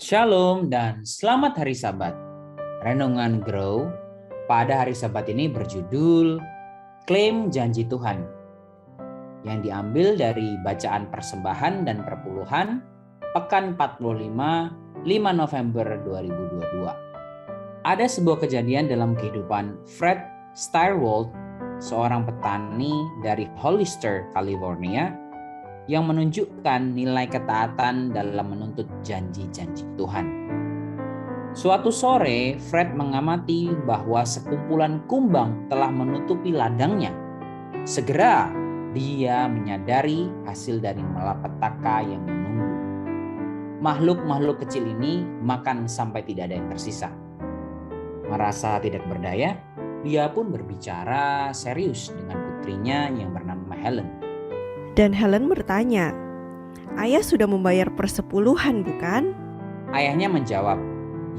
Shalom dan selamat hari Sabat. Renungan Grow pada hari Sabat ini berjudul Klaim Janji Tuhan, yang diambil dari bacaan persembahan dan perpuluhan Pekan 45, 5 November 2022. Ada sebuah kejadian dalam kehidupan Fred Stierwald, seorang petani dari Hollister, California, yang menunjukkan nilai ketaatan dalam menuntut janji-janji Tuhan. Suatu sore, Fred mengamati bahwa sekumpulan kumbang telah menutupi ladangnya. Segera, dia menyadari hasil dari malapetaka yang menunggu. Makhluk-makhluk kecil ini makan sampai tidak ada yang tersisa. Merasa tidak berdaya, dia pun berbicara serius dengan putrinya yang bernama Helen. Dan Helen bertanya, "Ayah sudah membayar persepuluhan, bukan?" Ayahnya menjawab,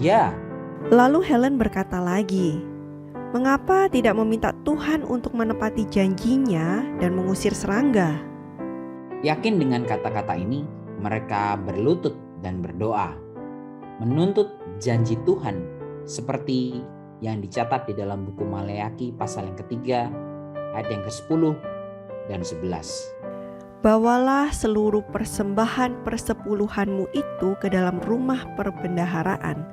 "Ya." Lalu Helen berkata lagi, "Mengapa tidak meminta Tuhan untuk menepati janjinya dan mengusir serangga?" Yakin dengan kata-kata ini, mereka berlutut dan berdoa, menuntut janji Tuhan seperti yang dicatat di dalam buku Maleaki pasal yang ketiga, ayat yang ke-10 dan 11. "Bawalah seluruh persembahan persepuluhanmu itu ke dalam rumah perbendaharaan,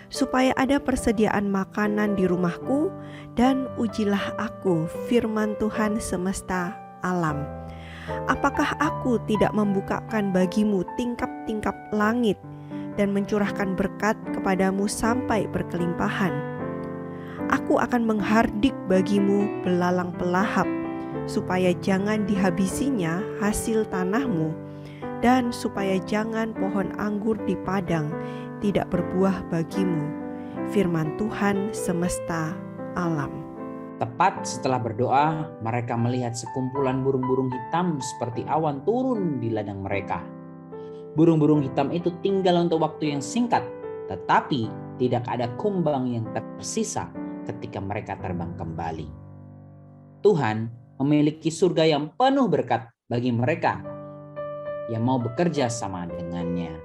supaya ada persediaan makanan di rumahku, dan ujilah aku, firman Tuhan semesta alam. Apakah aku tidak membukakan bagimu tingkap-tingkap langit dan mencurahkan berkat kepadamu sampai berkelimpahan? Aku akan menghardik bagimu belalang pelahap, supaya jangan dihabisinya hasil tanahmu, dan supaya jangan pohon anggur di padang tidak berbuah bagimu, firman Tuhan semesta alam." Tepat setelah berdoa, mereka melihat sekumpulan burung-burung hitam seperti awan turun di ladang mereka. Burung-burung hitam itu tinggal untuk waktu yang singkat, tetapi tidak ada kumbang yang tersisa ketika mereka terbang kembali. Tuhan memiliki surga yang penuh berkat bagi mereka yang mau bekerja sama dengannya.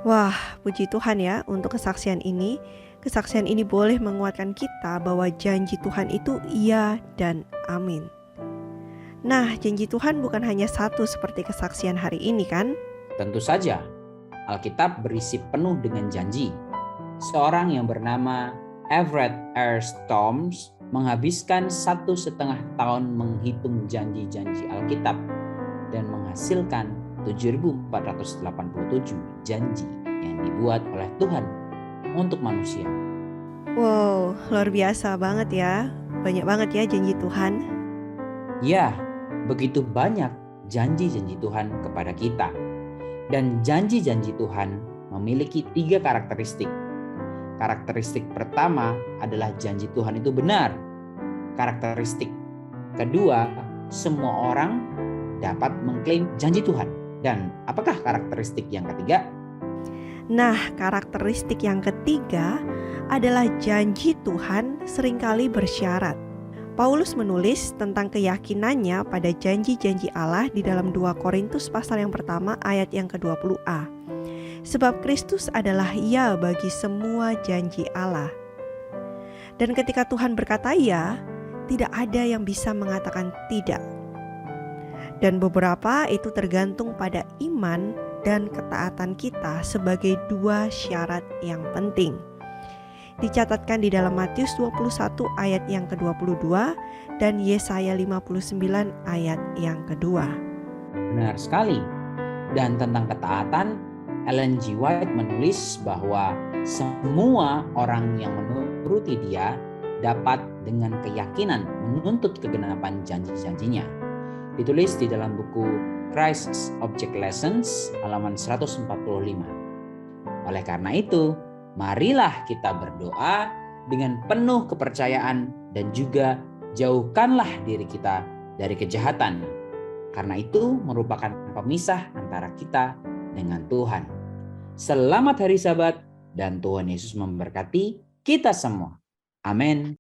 Wah, puji Tuhan ya untuk kesaksian ini. Kesaksian ini boleh menguatkan kita bahwa janji Tuhan itu iya dan amin. Nah, janji Tuhan bukan hanya satu seperti kesaksian hari ini kan? Tentu saja, Alkitab berisi penuh dengan janji. Seorang yang bernama Everett R. Storms menghabiskan 1,5 tahun menghitung janji-janji Alkitab dan menghasilkan 7.487 janji yang dibuat oleh Tuhan untuk manusia. Wow, luar biasa banget ya. Banyak banget ya janji Tuhan. Ya, begitu banyak janji-janji Tuhan kepada kita. Dan janji-janji Tuhan memiliki 3 karakteristik. Karakteristik pertama adalah janji Tuhan itu benar. Karakteristik kedua, semua orang dapat mengklaim janji Tuhan. Dan apakah karakteristik yang ketiga? Nah, karakteristik yang ketiga adalah janji Tuhan seringkali bersyarat. Paulus menulis tentang keyakinannya pada janji-janji Allah di dalam 2 Korintus pasal yang pertama ayat yang ke-20a. Sebab Kristus adalah ya bagi semua janji Allah. Dan ketika Tuhan berkata ya, tidak ada yang bisa mengatakan tidak. Dan beberapa itu tergantung pada iman dan ketaatan kita sebagai 2 syarat yang penting. Dicatatkan di dalam Matius 21 ayat yang ke-22 dan Yesaya 59 ayat yang kedua. Benar sekali. Dan tentang ketaatan, Ellen G. White menulis bahwa semua orang yang menuruti dia dapat dengan keyakinan menuntut kegenapan janji-janjinya. Ditulis di dalam buku Christ's Object Lessons halaman 145. Oleh karena itu, marilah kita berdoa dengan penuh kepercayaan dan juga jauhkanlah diri kita dari kejahatan. Karena itu merupakan pemisah antara kita dengan Tuhan. Selamat hari Sabat dan Tuhan Yesus memberkati kita semua. Amin.